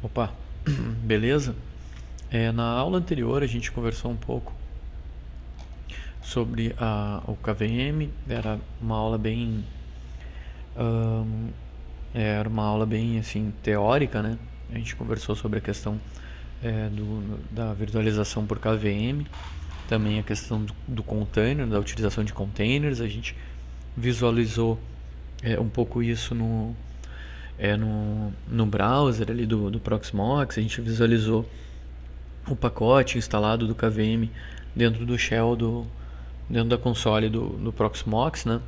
Opa, beleza? Na aula anterior a gente conversou um pouco sobre o KVM. Ahn, Era uma aula bem assim teórica, né? A gente conversou sobre a questão da virtualização por KVM, também a questão do container, da utilização de containers. A gente visualizou um pouco isso no browser ali do Proxmox. A gente visualizou o pacote instalado do KVM dentro do shell dentro da console do Proxmox, né?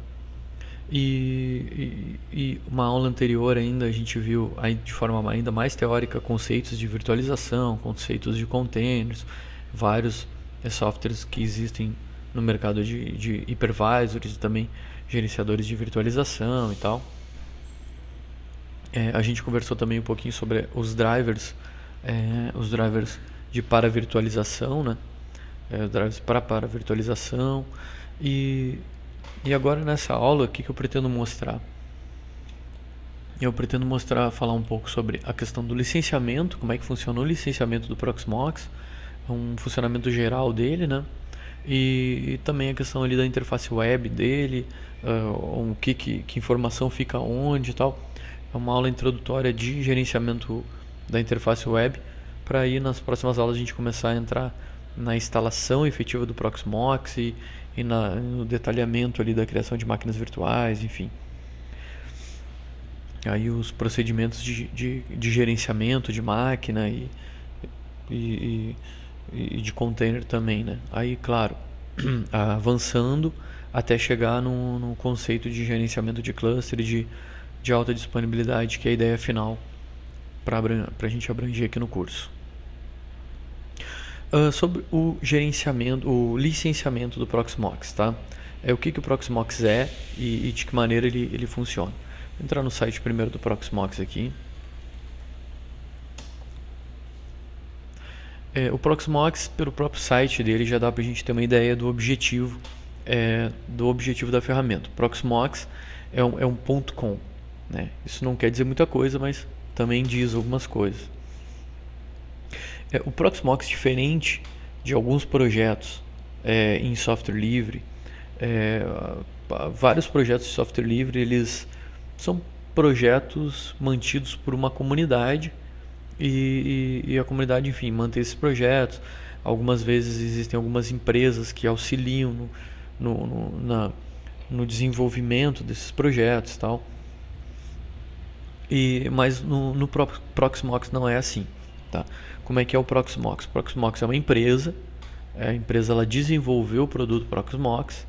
E uma aula anterior ainda a gente viu de forma ainda mais teórica conceitos de virtualização, conceitos de containers, vários softwares que existem no mercado de hypervisors e também gerenciadores de virtualização e tal. A gente conversou também um pouquinho sobre os drivers de para-virtualização, né? Drivers para virtualização. E, e agora nessa aula, o que eu pretendo mostrar? Eu pretendo falar um pouco sobre a questão do licenciamento, como é que funciona o licenciamento do Proxmox, um funcionamento geral dele, né? E também a questão ali da interface web dele, que informação fica onde e tal. É uma aula introdutória de gerenciamento da interface web, para aí nas próximas aulas a gente começar a entrar na instalação efetiva do Proxmox no detalhamento ali da criação de máquinas virtuais, enfim. Aí os procedimentos de gerenciamento de máquina e, e de container também, né? Aí, claro, avançando até chegar no conceito de gerenciamento de cluster de alta disponibilidade, que é a ideia final para a gente abranger aqui no curso. Sobre o gerenciamento, o licenciamento do Proxmox, tá? O que o Proxmox é e de que maneira ele funciona. Vou entrar no site primeiro do Proxmox aqui. O Proxmox, pelo próprio site dele, já dá para a gente ter uma ideia do objetivo da ferramenta. Proxmox é um ponto .com, né? Isso não quer dizer muita coisa, mas também diz algumas coisas. O Proxmox, diferente de alguns projetos em software livre, vários projetos de software livre, eles são projetos mantidos por uma comunidade e a comunidade, enfim, mantém esses projetos. Algumas vezes existem algumas empresas que auxiliam no desenvolvimento desses projetos e tal. Mas no próprio Proxmox não é assim, tá? Como é que é o Proxmox? O Proxmox é uma empresa. A empresa ela desenvolveu o produto Proxmox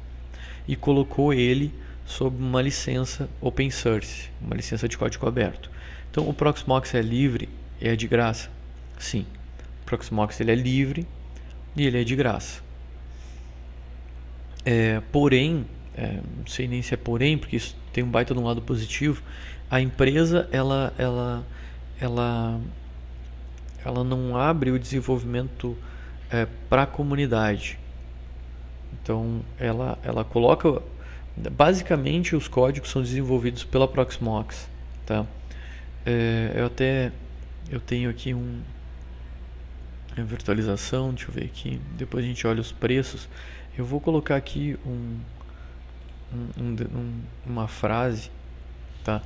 e colocou ele sob uma licença open source, uma licença de código aberto. Então o Proxmox é livre? É de graça? Sim. O Proxmox ele é livre e ele é de graça. Porém, não sei nem se é porém, porque isso tem um baita de um lado positivo. A empresa ela não abre o desenvolvimento para a comunidade. Então ela coloca, basicamente os códigos são desenvolvidos pela Proxmox, tá? Eu tenho aqui uma virtualização, deixa eu ver aqui, depois a gente olha os preços. Eu vou colocar aqui uma frase, tá?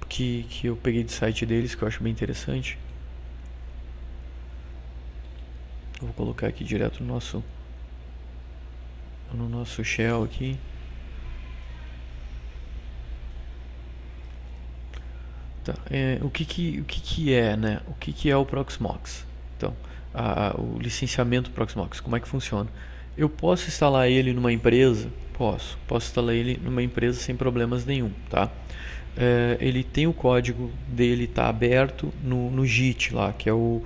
Que eu peguei do site deles, que eu acho bem interessante. Eu vou colocar aqui direto no nosso shell aqui. Tá. O que é, né? O que é o Proxmox? Então, o licenciamento Proxmox, como é que funciona? Eu posso instalar ele numa empresa? Posso instalar ele numa empresa sem problemas nenhum, tá? Ele tem o código dele, tá aberto no Git lá, que é o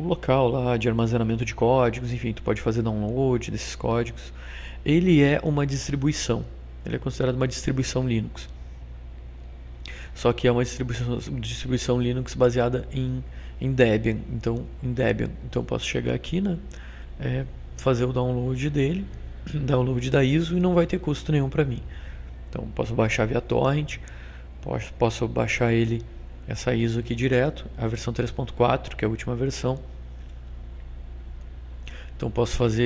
local lá de armazenamento de códigos. Enfim, tu pode fazer download desses códigos. Ele é uma distribuição, ele é considerado uma distribuição Linux. Só que é uma distribuição Linux baseada em Debian. Então, eu posso chegar aqui, né, fazer o download dele, download da ISO, e não vai ter custo nenhum para mim. Então, posso baixar via torrent, posso baixar ele essa ISO aqui direto, a versão 3.4, que é a última versão. Então posso fazer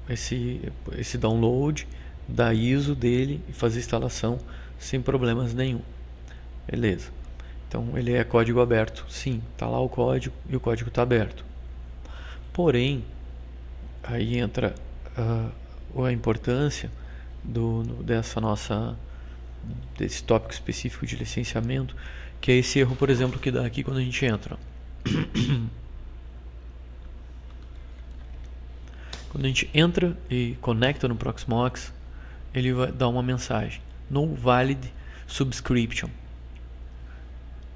esse download da ISO dele e fazer a instalação sem problemas nenhum. Beleza. Então ele é código aberto. Sim, está lá o código e o código está aberto. Porém, aí entra a importância desse tópico específico de licenciamento, que é esse erro, por exemplo, que dá aqui quando a gente entra. Quando a gente entra e conecta no Proxmox, ele vai dar uma mensagem: No valid subscription.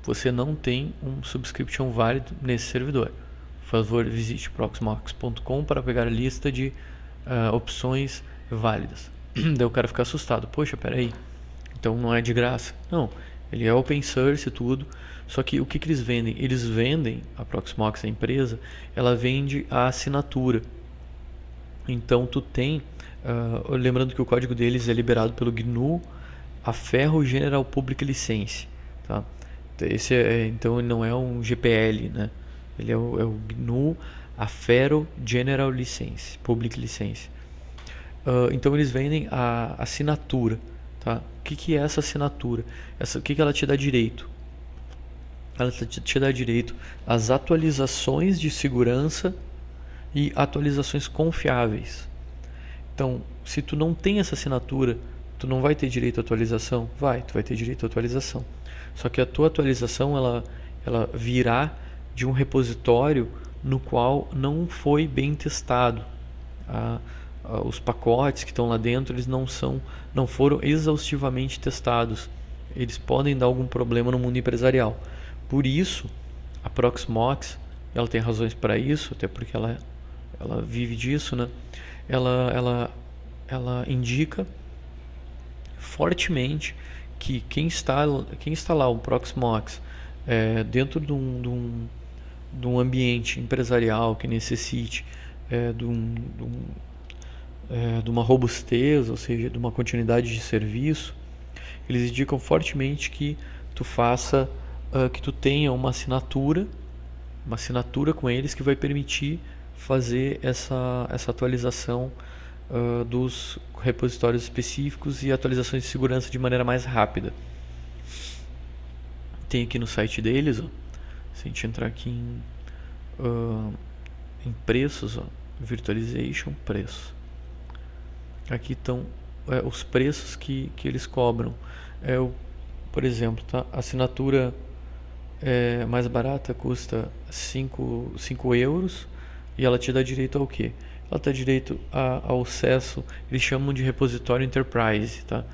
Você não tem um subscription válido nesse servidor. Por favor, visite proxmox.com para pegar a lista de opções válidas. Daí o cara fica assustado. Poxa, peraí. Então não é de graça. Não, ele é open source e tudo. Só que o que eles vendem? Eles vendem, a Proxmox, a empresa, ela vende a assinatura. Então tu tem, lembrando que o código deles é liberado pelo GNU Affero General Public License, tá? Então ele não é um GPL, né? Ele é o GNU Affero General License, Public License. Então eles vendem a assinatura, tá? O que é essa assinatura? O que ela te dá direito? Ela te dá direito às atualizações de segurança e atualizações confiáveis. Então, se tu não tem essa assinatura, tu não vai ter direito à atualização? Tu vai ter direito à atualização. Só que a tua atualização, ela virá de um repositório no qual não foi bem testado. Os pacotes que estão lá dentro, eles não foram exaustivamente testados. Eles podem dar algum problema no mundo empresarial. Por isso, a Proxmox, ela tem razões para isso, até porque ela vive disso, né? Ela indica fortemente que quem instalar um Proxmox dentro de um ambiente empresarial que necessite de uma robustez, ou seja, de uma continuidade de serviço, eles indicam fortemente que tu tenha uma assinatura com eles que vai permitir fazer essa atualização dos repositórios específicos e atualizações de segurança de maneira mais rápida. Tem aqui no site deles, se a gente entrar aqui em preços, virtualization, preço. Aqui estão os preços que eles cobram. Por exemplo, tá? A assinatura mais barata custa 5 euros e ela te dá direito ao quê? Ela dá direito ao acesso, eles chamam de repositório Enterprise, tá?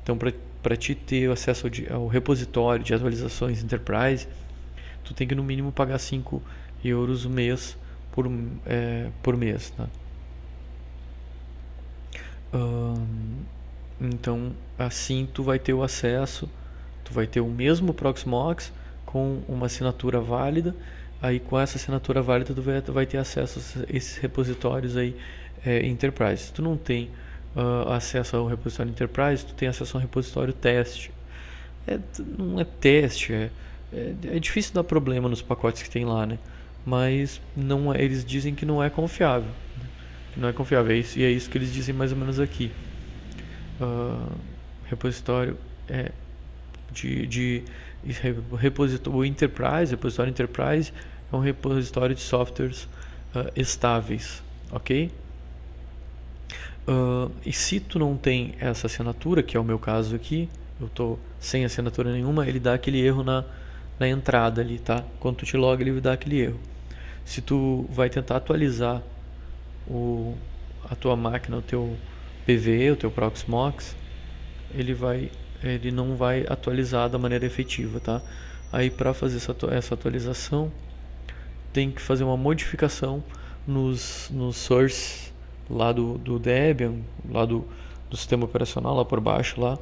Então, para te ter acesso ao repositório de atualizações Enterprise, tu tem que no mínimo pagar 5 euros o mês por mês, tá? Então, assim tu vai ter o acesso, tu vai ter o mesmo Proxmox com uma assinatura válida. Aí com essa assinatura válida tu vai ter acesso a esses repositórios aí Enterprise. Se tu não tem acesso ao repositório Enterprise, tu tem acesso a um repositório teste. Não é teste, é difícil dar problema nos pacotes que tem lá, né? Mas eles dizem que não é confiável. Que não é confiável, e é isso que eles dizem mais ou menos aqui. Repositório o Enterprise, repositório Enterprise é um repositório de softwares estáveis, ok? E se tu não tem essa assinatura, que é o meu caso aqui, eu estou sem assinatura nenhuma, ele dá aquele erro na entrada ali, tá? Quando tu te loga, ele vai dar aquele erro. Se tu vai tentar atualizar a tua máquina, o teu PVE, o teu Proxmox, ele não vai atualizar da maneira efetiva, tá? Aí para fazer essa atualização tem que fazer uma modificação nos source lá do Debian, lá do sistema operacional, lá por baixo, lá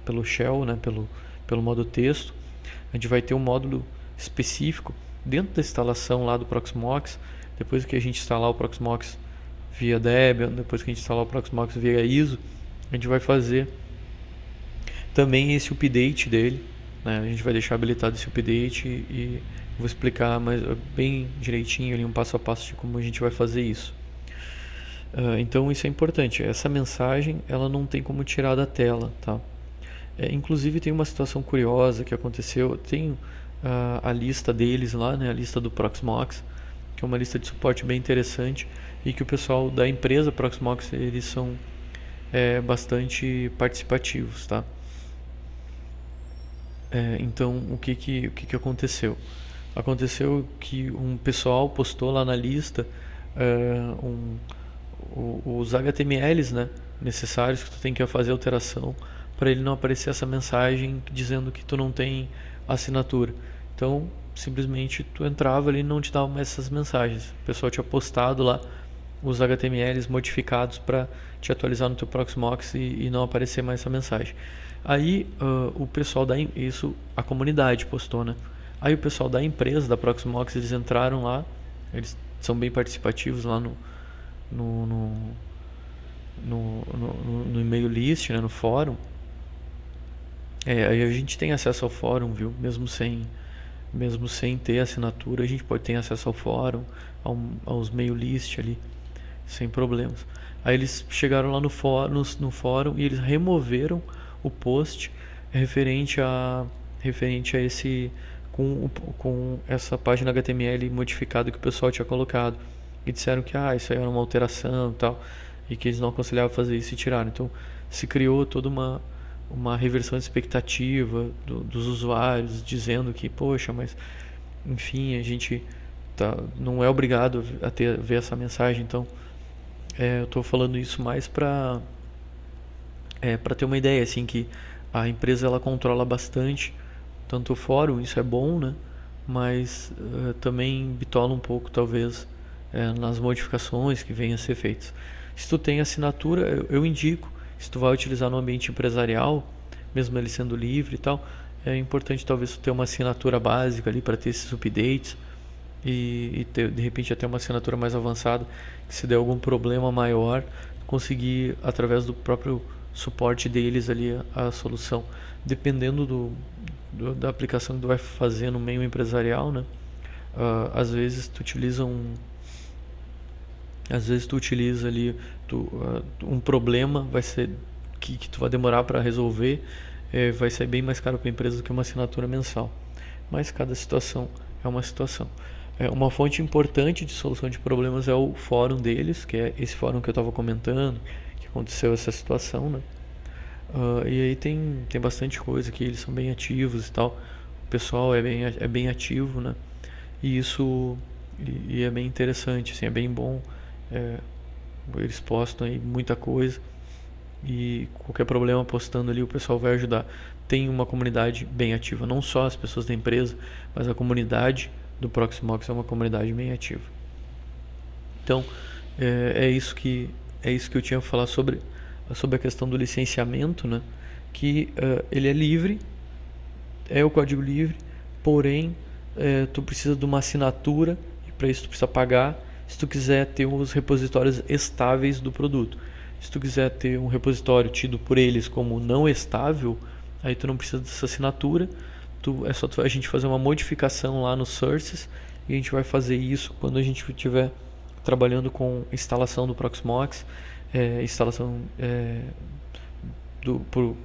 pelo shell, né? pelo modo texto. A gente vai ter um módulo específico dentro da instalação lá do Proxmox. Depois que a gente instalar o Proxmox via Debian, depois que a gente instalar o Proxmox via ISO, a gente vai fazer Também esse update dele, né? A gente vai deixar habilitado esse update e vou explicar bem direitinho ali um passo a passo de como a gente vai fazer isso. Então isso é importante. Essa mensagem ela não tem como tirar da tela, tá? Inclusive tem uma situação curiosa que aconteceu. Tem a lista deles lá, né? A lista do Proxmox, que é uma lista de suporte bem interessante e que o pessoal da empresa Proxmox eles são bastante participativos, tá? Então o que aconteceu? Aconteceu que um pessoal postou lá na lista os HTMLs, né, necessários que tu tem que fazer alteração para ele não aparecer essa mensagem dizendo que tu não tem assinatura. Então simplesmente tu entrava ali e não te dava mais essas mensagens. O pessoal tinha postado lá os HTMLs modificados para te atualizar no teu Proxmox e não aparecer mais essa mensagem. Aí o pessoal a comunidade postou, né? Aí o pessoal da empresa, da Proxmox, eles entraram lá, eles são bem participativos lá no e-mail list, né, no fórum. Aí a gente tem acesso ao fórum, viu? Mesmo sem ter assinatura, a gente pode ter acesso ao fórum, aos mail list ali, sem problemas. Aí eles chegaram lá no fórum e eles removeram o post referente a esse com essa página HTML modificada que o pessoal tinha colocado e disseram que isso aí era uma alteração e tal e que eles não aconselhavam fazer isso e tiraram. Então se criou toda uma reversão de expectativa dos usuários dizendo que poxa, mas enfim, a gente não é obrigado a ver essa mensagem. Então eu estou falando isso mais para ter uma ideia, assim, que a empresa ela controla bastante tanto o fórum, isso é bom, né? Mas também bitola um pouco, talvez, nas modificações que venham a ser feitas. Se tu tem assinatura, eu indico, se tu vai utilizar no ambiente empresarial, mesmo ele sendo livre e tal, é importante talvez tu ter uma assinatura básica ali para ter esses updates e ter, de repente até uma assinatura mais avançada, que se der algum problema maior, conseguir através do próprio suporte deles ali a solução, dependendo da aplicação que tu vai fazer no meio empresarial, né? Às vezes tu utiliza ali um problema vai ser que tu vai demorar para resolver, vai ser bem mais caro para a empresa do que uma assinatura mensal. Mas cada situação é uma situação. Uma fonte importante de solução de problemas é o fórum deles, que é esse fórum que eu estava comentando, que aconteceu essa situação, né? E aí tem bastante coisa que eles são bem ativos e tal. O pessoal é bem ativo, né? E isso é bem interessante, assim, é bem bom. Eles postam aí muita coisa e qualquer problema postando ali o pessoal vai ajudar. Tem uma comunidade bem ativa, não só as pessoas da empresa, mas a comunidade do Proxmox é uma comunidade bem ativa. Então é isso que eu tinha a falar sobre a questão do licenciamento, né? Que ele é livre, é o código livre, porém tu precisa de uma assinatura e para isso tu precisa pagar se tu quiser ter os repositórios estáveis do produto. Se tu quiser ter um repositório tido por eles como não estável, aí tu não precisa dessa assinatura. É só a gente fazer uma modificação lá no sources e a gente vai fazer isso quando a gente estiver trabalhando com instalação do Proxmox, instalação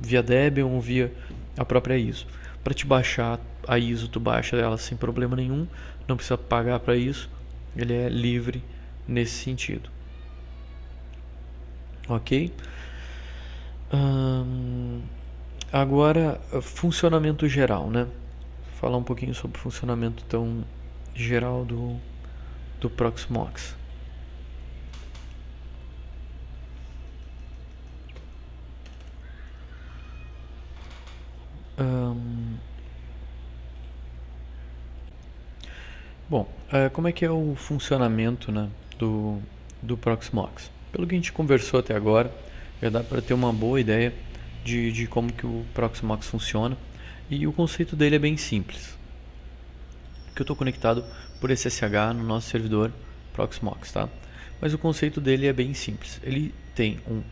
via Debian ou via a própria ISO. Para te baixar a ISO, tu baixa ela sem problema nenhum, não precisa pagar para isso, ele é livre nesse sentido. Ok? Agora, funcionamento geral, né? Falar um pouquinho sobre o funcionamento tão geral do Proxmox. Bom, como é que é o funcionamento, né, do Proxmox? Pelo que a gente conversou até agora, já dá para ter uma boa ideia de como que o Proxmox funciona. E o conceito dele é bem simples. Que eu estou conectado por SSH no nosso servidor Proxmox, tá? Mas o conceito dele é bem simples. Ele tem um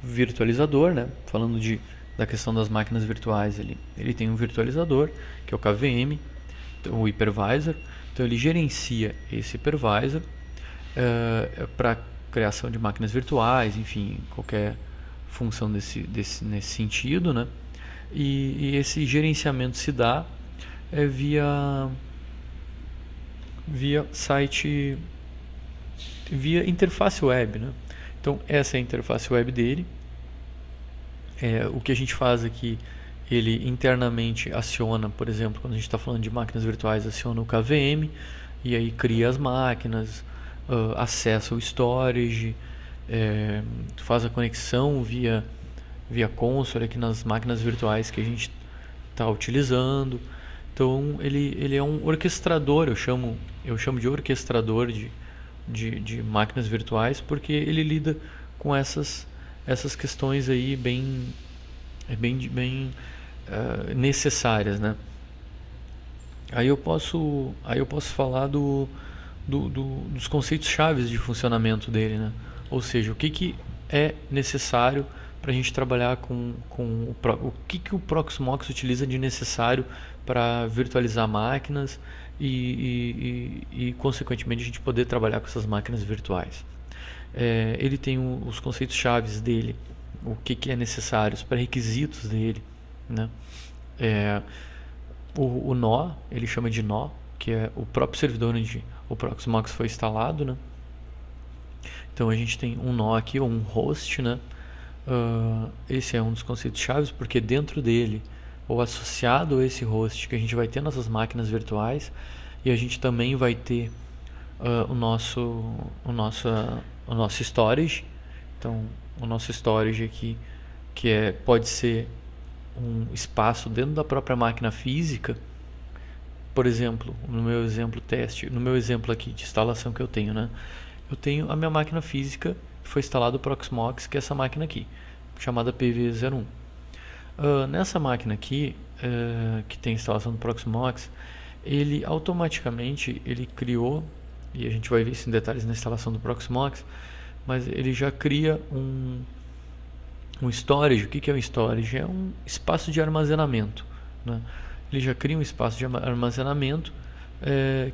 virtualizador, né? Falando de da questão das máquinas virtuais ali. Ele tem um virtualizador, que é o KVM, o hypervisor. Então ele gerencia esse hypervisor para criação de máquinas virtuais, enfim, qualquer função nesse sentido, né? E esse gerenciamento se dá via site, via interface web, né? Então essa é a interface web dele. O que a gente faz aqui, ele internamente aciona, por exemplo, quando a gente está falando de máquinas virtuais, aciona o KVM e aí cria as máquinas, acessa o storage, faz a conexão via console aqui nas máquinas virtuais que a gente está utilizando. Então ele é um orquestrador, eu chamo de orquestrador de máquinas virtuais, porque ele lida com essas questões aí bem necessárias, né? Aí eu posso falar dos conceitos chaves de funcionamento dele, né? Ou seja, o que é necessário para a gente trabalhar com o que o Proxmox utiliza de necessário para virtualizar máquinas e consequentemente a gente poder trabalhar com essas máquinas virtuais. Ele tem os conceitos chaves dele, o que é necessário, os pré-requisitos dele, né? O nó, ele chama de nó, que é o próprio servidor onde o Proxmox foi instalado, né? Então a gente tem um nó aqui, ou um host, né? Esse é um dos conceitos chaves, porque dentro dele, ou associado a esse host, que a gente vai ter nossas máquinas virtuais, e a gente também vai ter o nosso storage. Então o nosso storage aqui, que pode ser um espaço dentro da própria máquina física. Por exemplo, no meu exemplo aqui de instalação que eu tenho, né? Eu tenho a minha máquina física, foi instalado o Proxmox, que é essa máquina aqui, chamada PV01. Nessa máquina aqui, que tem a instalação do Proxmox, ele automaticamente criou, e a gente vai ver isso em detalhes na instalação do Proxmox, mas ele já cria um storage. O que é um storage? É um espaço de armazenamento, né? Ele já cria um espaço de armazenamento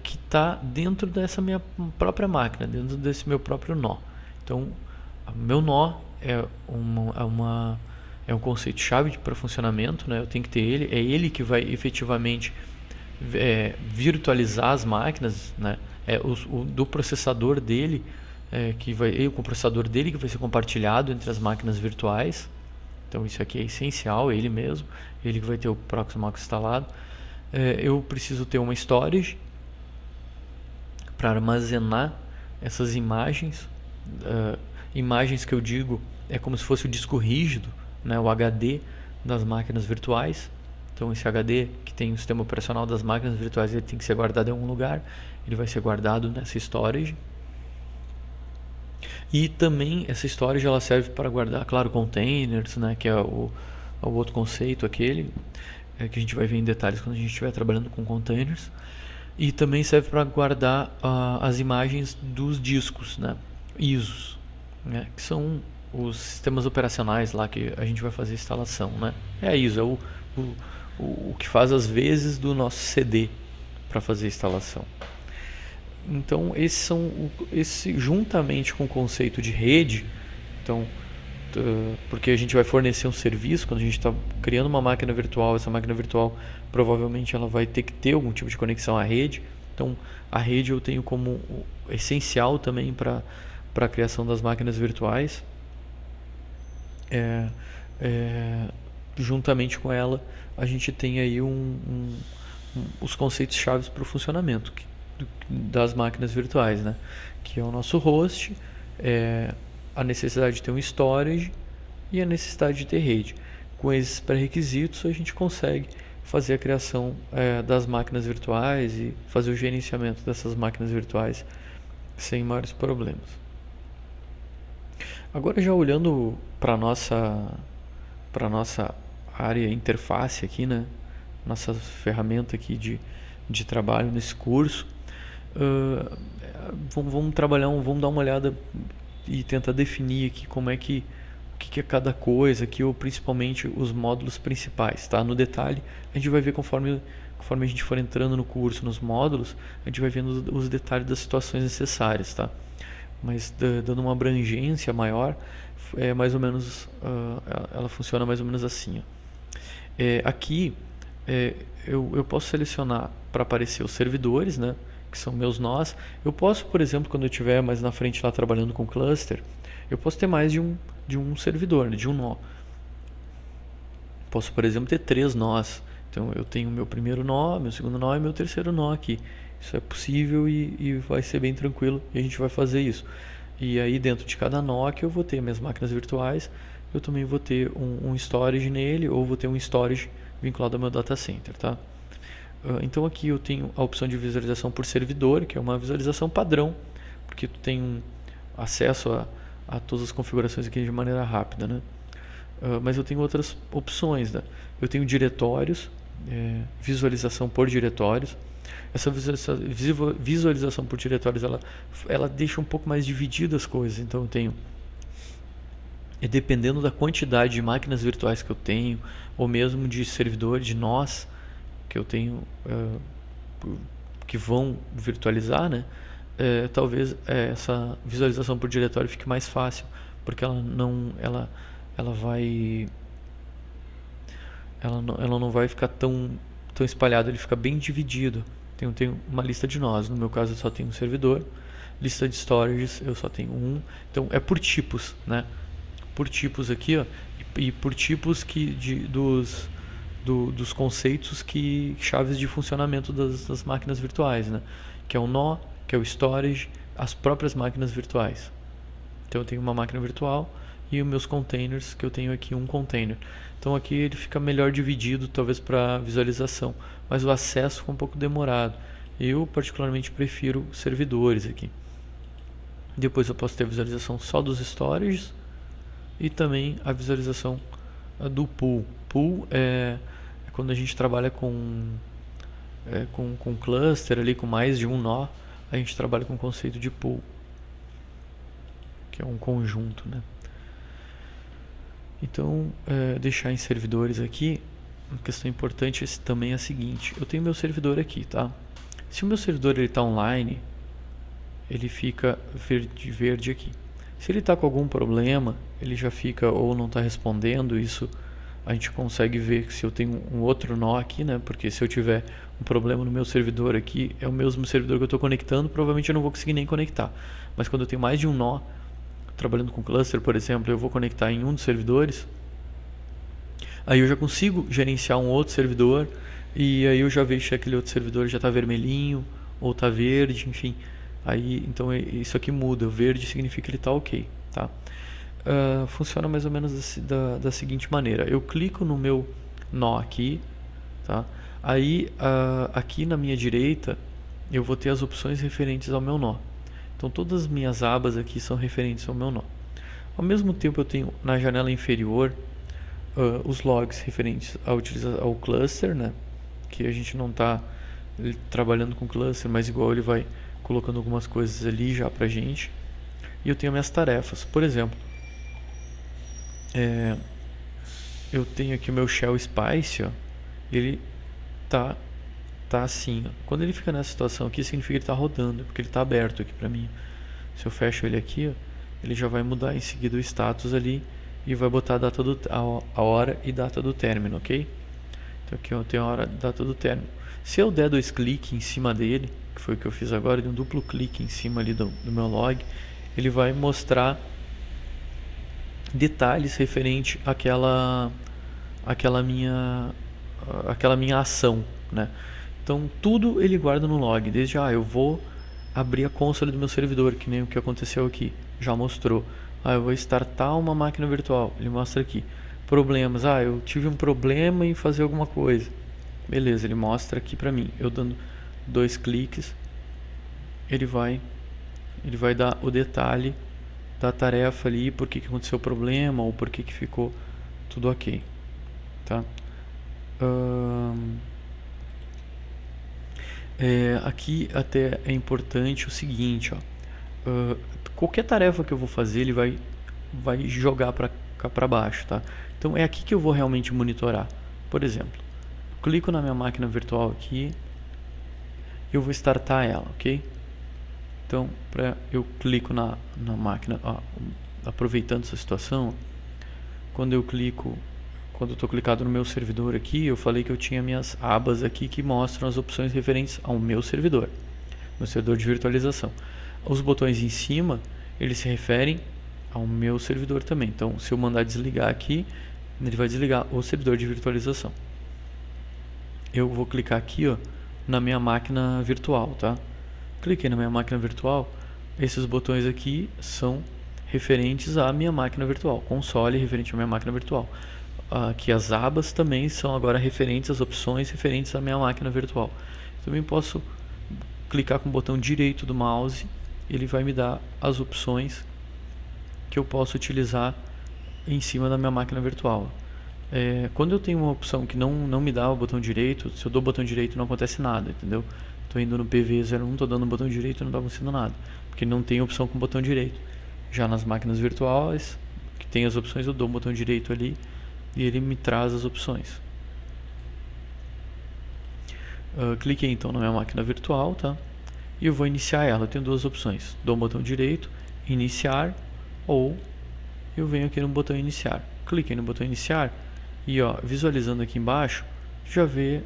que está dentro dessa minha própria máquina, dentro desse meu próprio nó. Então, meu nó é um conceito-chave para funcionamento, né? Eu tenho que ter ele, é ele que vai efetivamente virtualizar as máquinas, né? Do processador dele, com o processador dele que vai ser compartilhado entre as máquinas virtuais. Então isso aqui é essencial, ele mesmo, ele que vai ter o Proxmox instalado. Eu preciso ter uma storage para armazenar essas imagens. Imagens que eu digo é como se fosse o disco rígido, né, o HD das máquinas virtuais. Então esse HD que tem o sistema operacional das máquinas virtuais, ele tem que ser guardado em algum lugar. Ele vai ser guardado nessa storage. E também essa storage ela serve para guardar, claro, containers, né, que é o outro conceito aquele, que a gente vai ver em detalhes quando a gente estiver trabalhando com containers. E também serve para guardar as imagens dos discos, né, ISOs, né, que são os sistemas operacionais lá que a gente vai fazer a instalação, né. É a ISO, é o que faz as vezes do nosso CD para fazer a instalação. Então esse juntamente com o conceito de rede, então porque a gente vai fornecer um serviço quando a gente está criando uma máquina virtual. Essa máquina virtual provavelmente ela vai ter que ter algum tipo de conexão à rede. Então a rede eu tenho como essencial também para a criação das máquinas virtuais. Juntamente com ela a gente tem aí os conceitos chaves para o funcionamento das máquinas virtuais, né? Que é o nosso host, a necessidade de ter um storage e a necessidade de ter rede. Com esses pré-requisitos a gente consegue fazer a criação das máquinas virtuais e fazer o gerenciamento dessas máquinas virtuais sem maiores problemas. Agora já olhando para nossa área interface aqui, né? Nossa ferramenta aqui de trabalho nesse curso. Vamos dar uma olhada e tentar definir aqui como é que o que é cada coisa aqui, ou principalmente os módulos principais, tá? No detalhe, a gente vai ver conforme a gente for entrando no curso, nos módulos, a gente vai vendo os detalhes das situações necessárias, tá? Mas dando uma abrangência maior, é mais ou menos, ela funciona mais ou menos assim, ó. Aqui eu posso selecionar para aparecer os servidores, né, que são meus nós. Eu posso, por exemplo, quando eu estiver mais na frente lá trabalhando com cluster, eu posso ter mais de um servidor, né, de um nó. Posso, por exemplo, ter 3 nós. Então eu tenho meu primeiro nó, meu segundo nó e meu terceiro nó aqui. Isso é possível e vai ser bem tranquilo e a gente vai fazer isso. E aí dentro de cada nó que eu vou ter minhas máquinas virtuais, eu também vou ter um storage nele, ou vou ter um storage vinculado ao meu data center, tá? Então aqui eu tenho a opção de visualização por servidor, que é uma visualização padrão, porque tu tem acesso a todas as configurações aqui de maneira rápida, né? Mas eu tenho outras opções, né? Eu tenho diretórios, visualização por diretórios. Essa visualização por diretórios, ela deixa um pouco mais divididas as coisas. Então eu tenho, dependendo da quantidade de máquinas virtuais que eu tenho, ou mesmo de servidores, de nós que eu tenho, que vão virtualizar, né? Talvez essa visualização por diretório fique mais fácil, porque ela não vai ficar tão espalhada, ele fica bem dividido. Tem uma lista de nós, no meu caso eu só tenho um servidor. Lista de storages eu só tenho um. Então é por tipos, né? Por tipos aqui, ó, e por tipos dos conceitos chaves de funcionamento das máquinas virtuais, né? Que é o nó, que é o storage, as próprias máquinas virtuais. Então eu tenho uma máquina virtual e os meus containers, que eu tenho aqui um container. Então aqui ele fica melhor dividido, talvez para visualização, mas o acesso fica um pouco demorado. Eu particularmente prefiro servidores aqui. Depois eu posso ter a visualização só dos storages e também a visualização do pool. Pool é quando a gente trabalha com cluster ali, com mais de um nó, a gente trabalha com o conceito de pool, que é um conjunto, né? Então, deixar em servidores aqui, uma questão importante também é a seguinte: eu tenho meu servidor aqui, tá? Se o meu servidor está online, ele fica verde aqui. Se ele está com algum problema, ele já fica ou não está respondendo. Isso a gente consegue ver se eu tenho um outro nó aqui, né? Porque se eu tiver um problema no meu servidor aqui, é o mesmo servidor que eu estou conectando, provavelmente eu não vou conseguir nem conectar. Mas quando eu tenho mais de um nó, trabalhando com cluster, por exemplo, eu vou conectar em um dos servidores, aí eu já consigo gerenciar um outro servidor, e aí eu já vejo se aquele outro servidor já está vermelhinho ou está verde, enfim. Aí, então isso aqui muda, o verde significa que ele está ok, tá? Funciona mais ou menos da seguinte maneira: eu clico no meu nó aqui, tá? Aí aqui na minha direita eu vou ter as opções referentes ao meu nó. Então todas as minhas abas aqui são referentes ao meu nó. Ao mesmo tempo eu tenho na janela inferior os logs referentes ao cluster, né? Que a gente não está trabalhando com cluster, mas igual ele vai colocando algumas coisas ali já pra gente. E eu tenho minhas tarefas. Por exemplo, eu tenho aqui o meu shell spice, ó, ele tá assim, ó. Quando ele fica nessa situação aqui, significa que ele está rodando, porque ele está aberto aqui para mim. Se eu fecho ele aqui, ó, ele já vai mudar em seguida o status ali e vai botar a hora e data do término, ok? Então aqui eu tenho a hora e data do término. Se eu der 2 cliques em cima dele, que foi o que eu fiz agora, de um duplo clique em cima ali do meu log, ele vai mostrar detalhes referente àquela minha ação, né? Então tudo ele guarda no log, desde eu vou abrir a console do meu servidor, que nem o que aconteceu aqui, já mostrou. Eu vou startar uma máquina virtual, ele mostra aqui. Problemas, eu tive um problema em fazer alguma coisa. Beleza, ele mostra aqui pra mim. Eu dando 2 cliques, ele vai dar o detalhe da tarefa ali, por que aconteceu o problema, ou por que ficou tudo ok, tá? Aqui até é importante o seguinte, ó, qualquer tarefa que eu vou fazer, ele vai jogar para ficar para baixo, tá? Então é aqui que eu vou realmente monitorar. Por exemplo, clico na minha máquina virtual aqui, eu vou startar ela, ok? Então, eu clico na máquina, aproveitando essa situação, quando eu estou clicado no meu servidor aqui, eu falei que eu tinha minhas abas aqui que mostram as opções referentes ao meu servidor de virtualização. Os botões em cima, eles se referem ao meu servidor também. Então, se eu mandar desligar aqui, ele vai desligar o servidor de virtualização. Eu vou clicar aqui, ó, na minha máquina virtual, tá? Cliquei na minha máquina virtual, esses botões aqui são referentes à minha máquina virtual, console referente à minha máquina virtual. Aqui as abas também são agora referentes às opções referentes à minha máquina virtual. Também posso clicar com o botão direito do mouse, ele vai me dar as opções que eu posso utilizar em cima da minha máquina virtual. Quando eu tenho uma opção que não me dá o botão direito, se eu dou o botão direito não acontece nada, entendeu? Estou indo no PV01, estou dando o botão direito e não está acontecendo nada, porque não tem opção com o botão direito. Já nas máquinas virtuais, que tem as opções, eu dou o botão direito ali e ele me traz as opções. Cliquei então na minha máquina virtual, tá? E eu vou iniciar ela. Eu tenho duas opções: dou o botão direito, iniciar, ou eu venho aqui no botão iniciar. Cliquei no botão iniciar e, ó, visualizando aqui embaixo, já vê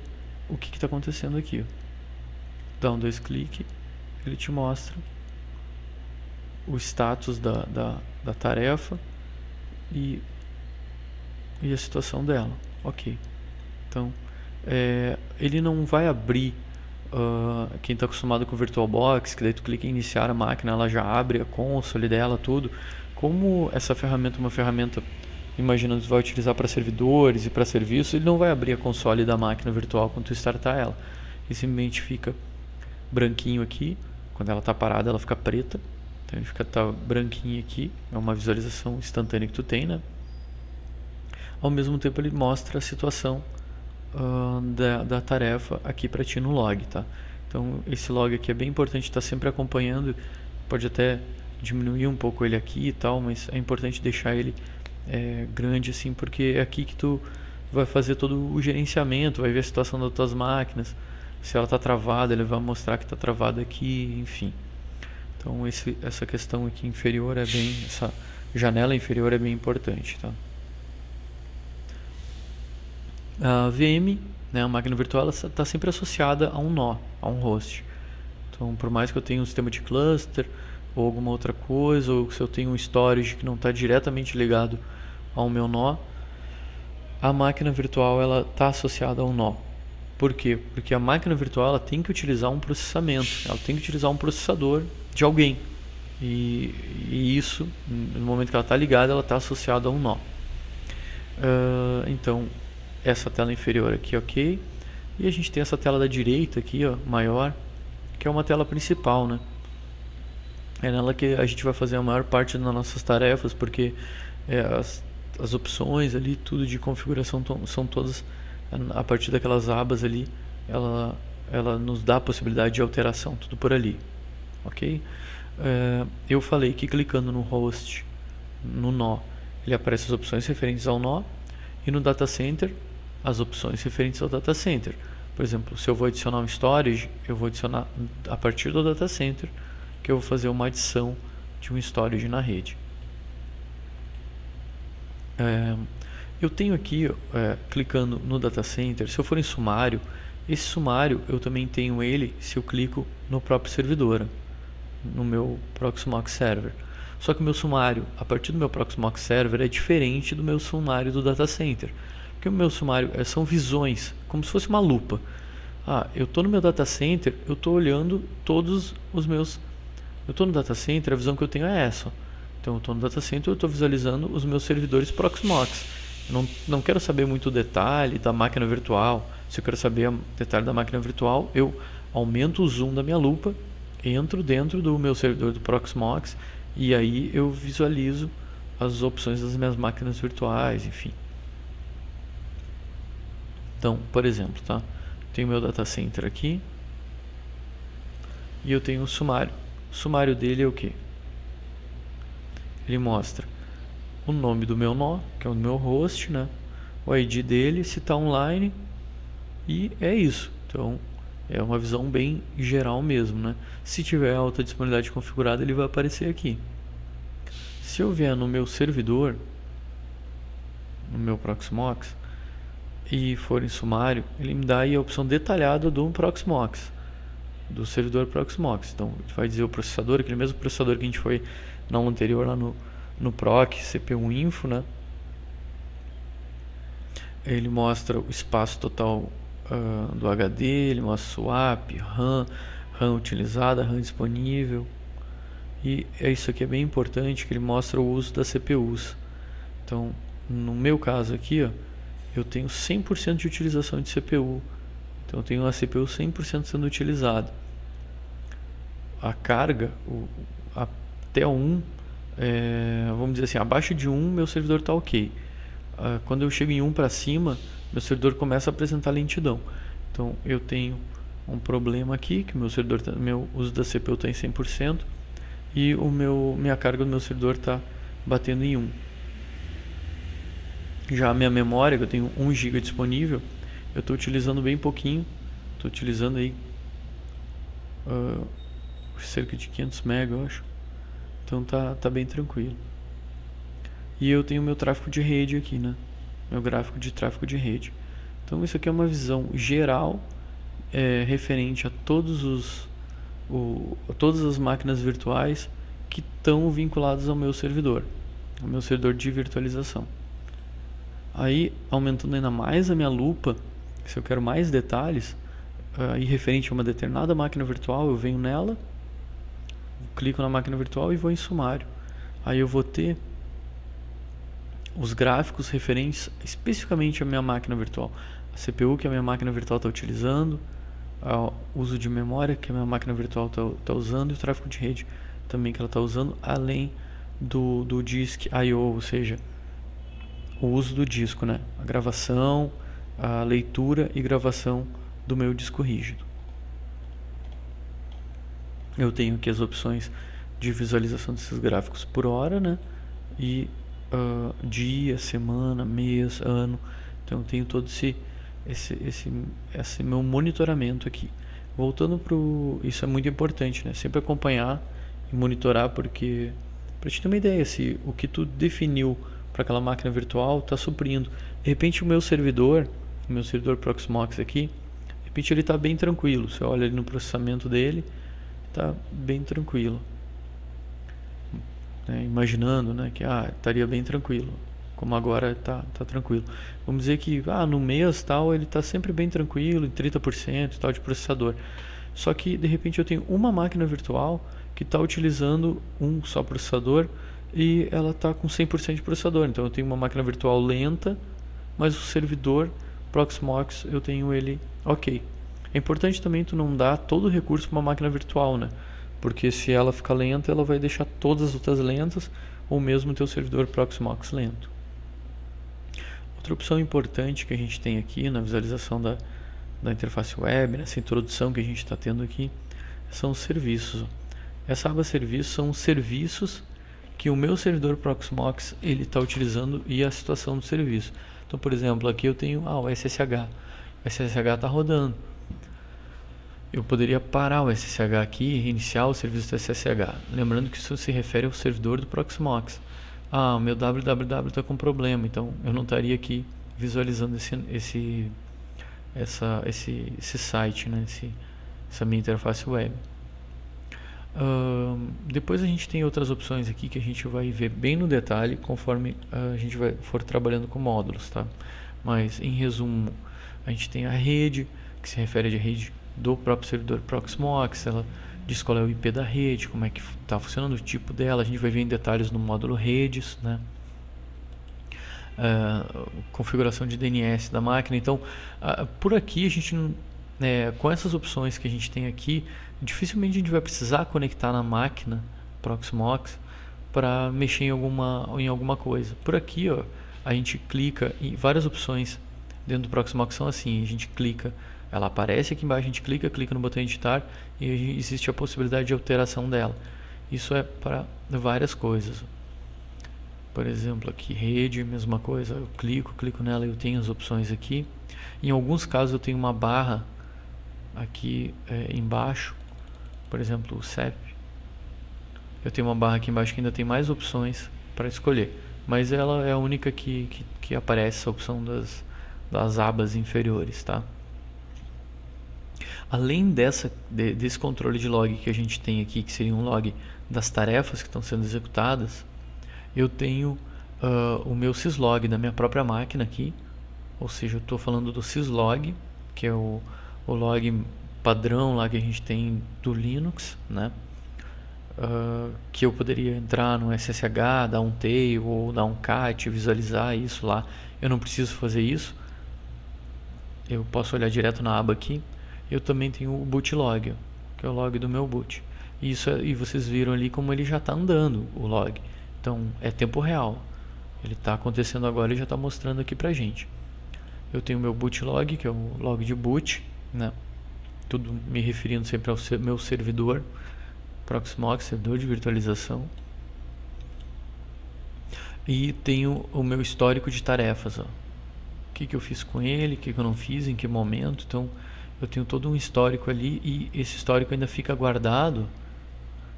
o que está acontecendo aqui, ó. Dá dois cliques, ele te mostra o status da tarefa e a situação dela. Ok. Então, ele não vai abrir, quem está acostumado com o VirtualBox, que daí tu clica em iniciar a máquina, ela já abre a console dela, tudo. Como essa ferramenta é uma ferramenta, imaginando que tu vai utilizar para servidores e para serviços, ele não vai abrir a console da máquina virtual quando tu startar ela. Ele simplesmente fica branquinho aqui, quando ela está parada ela fica preta, então ele tá branquinho aqui, é uma visualização instantânea que tu tem, né? Ao mesmo tempo ele mostra a situação da tarefa aqui para ti no log, tá? Então esse log aqui é bem importante estar sempre acompanhando, pode até diminuir um pouco ele aqui e tal, mas é importante deixar ele grande assim, porque é aqui que tu vai fazer todo o gerenciamento, vai ver a situação das tuas máquinas, se ela está travada, ele vai mostrar que está travada aqui, enfim. Então essa questão aqui inferior essa janela inferior é bem importante, tá? A VM, né, a máquina virtual, está sempre associada a um nó, a um host. Então, por mais que eu tenha um sistema de cluster ou alguma outra coisa, ou se eu tenho um storage que não está diretamente ligado ao meu nó, a máquina virtual ela está associada a um nó. Por quê? Porque a máquina virtual ela tem que utilizar um processamento, ela tem que utilizar um processador de alguém. E isso, no momento que ela está ligada, ela está associada a um nó. Então, essa tela inferior aqui, ok. E a gente tem essa tela da direita aqui, ó, maior, que é uma tela principal, né? É nela que a gente vai fazer a maior parte das nossas tarefas, porque as opções ali, tudo de configuração são todas a partir daquelas abas ali, ela nos dá a possibilidade de alteração, tudo por ali, ok? Eu falei que clicando no host, no nó, ele aparece as opções referentes ao nó, e no data center, as opções referentes ao data center. Por exemplo, se eu vou adicionar um storage, eu vou adicionar a partir do data center, que eu vou fazer uma adição de um storage na rede. Eu tenho aqui, clicando no data center, se eu for em sumário, esse sumário eu também tenho ele se eu clico no próprio servidor, no meu Proxmox Server. Só que o meu sumário, a partir do meu Proxmox Server, é diferente do meu sumário do data center. Porque o meu sumário são visões, como se fosse uma lupa. Eu estou no meu data center, eu estou olhando todos os meus... Eu estou no data center, a visão que eu tenho é essa. Então eu estou no data center, eu estou visualizando os meus servidores Proxmox. Eu não quero saber muito o detalhe da máquina virtual. Se eu quero saber o detalhe da máquina virtual, eu aumento o zoom da minha lupa, entro dentro do meu servidor do Proxmox e aí eu visualizo as opções das minhas máquinas virtuais, enfim. Então, por exemplo, tá? Tenho meu data center aqui e eu tenho o sumário. O sumário dele é o que? Ele mostra o nome do meu nó, que é o meu host, né? O ID dele, se está online, e é isso. Então é uma visão bem geral mesmo, né? Se tiver alta disponibilidade configurada, ele vai aparecer aqui. Se eu vier no meu servidor, no meu Proxmox, e for em sumário, ele me dá aí a opção detalhada do Proxmox, do servidor Proxmox. Então ele vai dizer o processador, aquele mesmo processador que a gente foi na aula anterior lá no Proc, CPU Info, né? Ele mostra o espaço total do HD, ele mostra swap, RAM utilizada, RAM disponível. E isso aqui é bem importante, que ele mostra o uso das CPUs. Então, no meu caso aqui, ó, eu tenho 100% de utilização de CPU. Então eu tenho a CPU 100% sendo utilizada. A carga, até 1, vamos dizer assim, abaixo de 1 meu servidor está ok. Quando eu chego em 1 para cima, meu servidor começa a apresentar lentidão. Então eu tenho um problema aqui, que meu uso da CPU está em 100% e minha carga do meu servidor está batendo em 1. Já a minha memória, que eu tenho 1 GB disponível, eu estou utilizando bem pouquinho. Estou utilizando aí cerca de 500 MB, eu acho. Então tá bem tranquilo. E eu tenho meu tráfego de rede aqui, né? Meu gráfico de tráfego de rede. Então isso aqui é uma visão geral referente a todas as máquinas virtuais que estão vinculadas ao meu servidor de virtualização. Aí, aumentando ainda mais a minha lupa, se eu quero mais detalhes, aí referente a uma determinada máquina virtual, eu venho nela, clico na máquina virtual e vou em sumário. Aí eu vou ter os gráficos referentes especificamente à minha máquina virtual, a CPU que a minha máquina virtual está utilizando, o uso de memória que a minha máquina virtual está usando e o tráfego de rede também que ela está usando, além do disk I/O, ou seja, o uso do disco, né? A gravação, a leitura e gravação do meu disco rígido. Eu tenho aqui as opções de visualização desses gráficos por hora, né? E dia, semana, mês, ano. Então eu tenho todo esse meu monitoramento aqui. Voltando isso é muito importante, né? Sempre acompanhar e monitorar, porque para te ter uma ideia, se o que tu definiu para aquela máquina virtual está suprindo. De repente o meu servidor Proxmox aqui, de repente ele está bem tranquilo. Você olha ali no processamento dele, está bem tranquilo. Imaginando, né, que estaria bem tranquilo, como agora está tranquilo. Vamos dizer que no mês tal ele está sempre bem tranquilo, em 30% e tal de processador. Só que de repente eu tenho uma máquina virtual que está utilizando um só processador e ela está com 100% de processador. Então eu tenho uma máquina virtual lenta, mas o servidor Proxmox eu tenho ele ok. É importante também tu não dar todo o recurso para uma máquina virtual, né? Porque se ela ficar lenta, ela vai deixar todas as outras lentas, ou mesmo o teu servidor Proxmox lento. Outra opção importante que a gente tem aqui na visualização da interface web, nessa introdução que a gente está tendo aqui, são os serviços. Essa aba serviços são os serviços que o meu servidor Proxmox ele está utilizando e a situação do serviço. Então, por exemplo, aqui eu tenho o SSH. O SSH está rodando. Eu poderia parar o SSH aqui e reiniciar o serviço do SSH. Lembrando que isso se refere ao servidor do Proxmox. O meu www está com problema, então eu não estaria aqui visualizando esse site, né? Essa minha interface web. Depois a gente tem outras opções aqui que a gente vai ver bem no detalhe conforme a gente for trabalhando com módulos, tá? Mas em resumo, a gente tem a rede, que se refere à rede do próprio servidor Proxmox. Ela diz qual é o IP da rede, como é que está funcionando, o tipo dela. A gente vai ver em detalhes no módulo redes, né? Configuração de DNS da máquina. Então, por aqui a gente com essas opções que a gente tem aqui, dificilmente a gente vai precisar conectar na máquina Proxmox para mexer em alguma coisa. Por aqui, a gente clica em várias opções dentro do Proxmox são assim, a gente clica, ela aparece aqui embaixo, a gente clica no botão editar e existe a possibilidade de alteração dela. Isso é para várias coisas. Por exemplo, aqui rede, mesma coisa, eu clico nela e eu tenho as opções aqui. Em alguns casos eu tenho uma barra aqui embaixo, por exemplo, o CEP. Eu tenho uma barra aqui embaixo que ainda tem mais opções para escolher, mas ela é a única que aparece essa opção das abas inferiores, tá? Além desse controle de log que a gente tem aqui, que seria um log das tarefas que estão sendo executadas, eu tenho o meu syslog da minha própria máquina aqui, ou seja, eu estou falando do syslog, que é o log padrão lá que a gente tem do Linux, né? Que eu poderia entrar no SSH, dar um tail ou dar um cat, visualizar isso lá. Eu não preciso fazer isso. Eu posso olhar direto na aba aqui. Eu também tenho o boot log, que é o log do meu boot. E vocês viram ali como ele já está andando, o log. Então é tempo real. Ele está acontecendo agora e já está mostrando aqui pra gente. Eu tenho o meu boot log, que é o log de boot, né? Tudo me referindo sempre ao meu servidor Proxmox, servidor de virtualização. E tenho o meu histórico de tarefas, ó. O que eu fiz com ele, o que eu não fiz, em que momento. Então eu tenho todo um histórico ali e esse histórico ainda fica guardado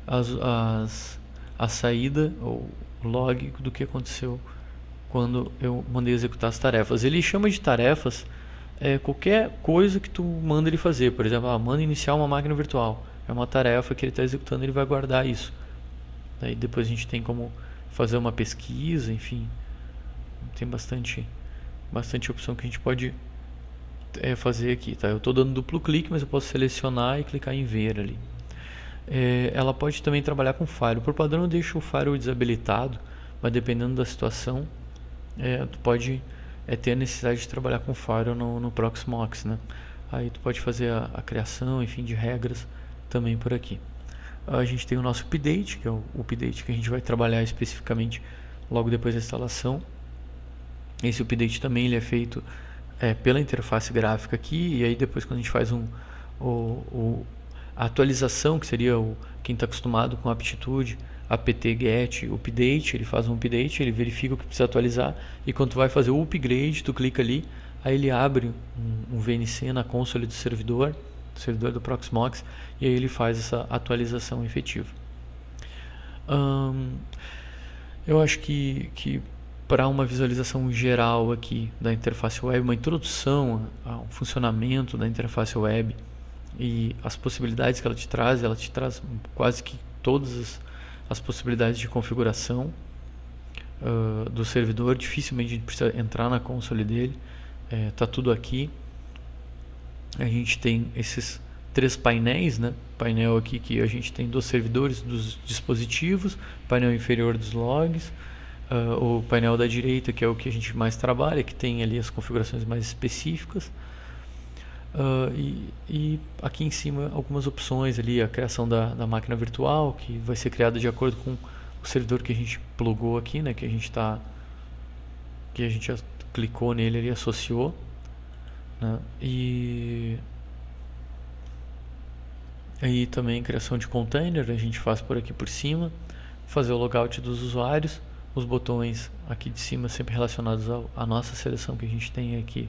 a saída ou o log do que aconteceu quando eu mandei executar as tarefas. Ele chama de tarefas qualquer coisa que tu manda ele fazer. Por exemplo, manda iniciar uma máquina virtual. É uma tarefa que ele está executando, ele vai guardar isso. Daí depois a gente tem como fazer uma pesquisa, enfim. Tem bastante opção que a gente pode fazer aqui, tá? Eu estou dando duplo clique, mas eu posso selecionar e clicar em ver ali. Ela pode também trabalhar com firewall. Por padrão eu deixo o firewall desabilitado, mas dependendo da situação, tu pode ter a necessidade de trabalhar com firewall no Proxmox, né? Aí tu pode fazer a criação, enfim, de regras também por aqui. A gente tem o nosso update, que é o update que a gente vai trabalhar especificamente logo depois da instalação. Esse update também ele é feito pela interface gráfica aqui, e aí depois quando a gente faz a atualização, que seria quem está acostumado com aptitude, apt-get update, ele faz um update, ele verifica o que precisa atualizar, e quando tu vai fazer o upgrade, tu clica ali, aí ele abre um VNC na console do servidor do Proxmox, e aí ele faz essa atualização efetiva. Eu acho que para uma visualização geral aqui da interface web, uma introdução ao funcionamento da interface web e as possibilidades que ela te traz quase que todas as possibilidades de configuração do servidor. Dificilmente a gente precisa entrar na console dele, tá tudo aqui. A gente tem esses 3 painéis, né? Painel aqui que a gente tem dos servidores, dos dispositivos, painel inferior dos logs, o painel da direita, que é o que a gente mais trabalha, que tem ali as configurações mais específicas, e aqui em cima algumas opções ali, a criação da máquina virtual, que vai ser criada de acordo com o servidor que a gente plugou aqui, né? Que a gente já clicou nele e associou, né? E aí também criação de container a gente faz por aqui por cima, fazer o logout dos usuários, os botões aqui de cima sempre relacionados à nossa seleção que a gente tem aqui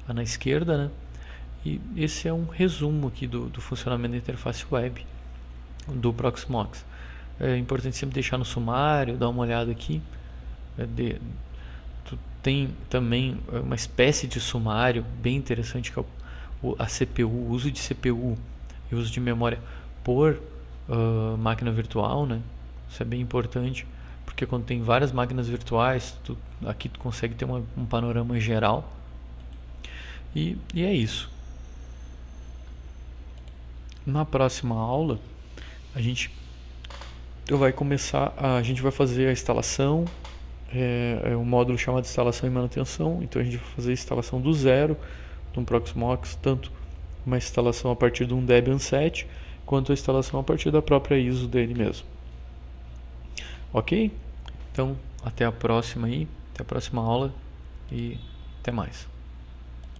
na esquerda, né? E esse é um resumo aqui do funcionamento da interface web do Proxmox. É importante sempre deixar no sumário, dar uma olhada aqui. Tem também uma espécie de sumário bem interessante, que é a CPU, o uso de CPU e uso de memória por máquina virtual, né? Isso é bem importante, porque quando tem várias máquinas virtuais, aqui tu consegue ter um panorama geral. E é isso. Na próxima aula a gente vai fazer a instalação, um módulo chamado instalação e manutenção. Então a gente vai fazer a instalação do zero de um Proxmox, tanto uma instalação a partir de um Debian 7 quanto a instalação a partir da própria ISO dele mesmo. Ok? Então até a próxima aula e até mais.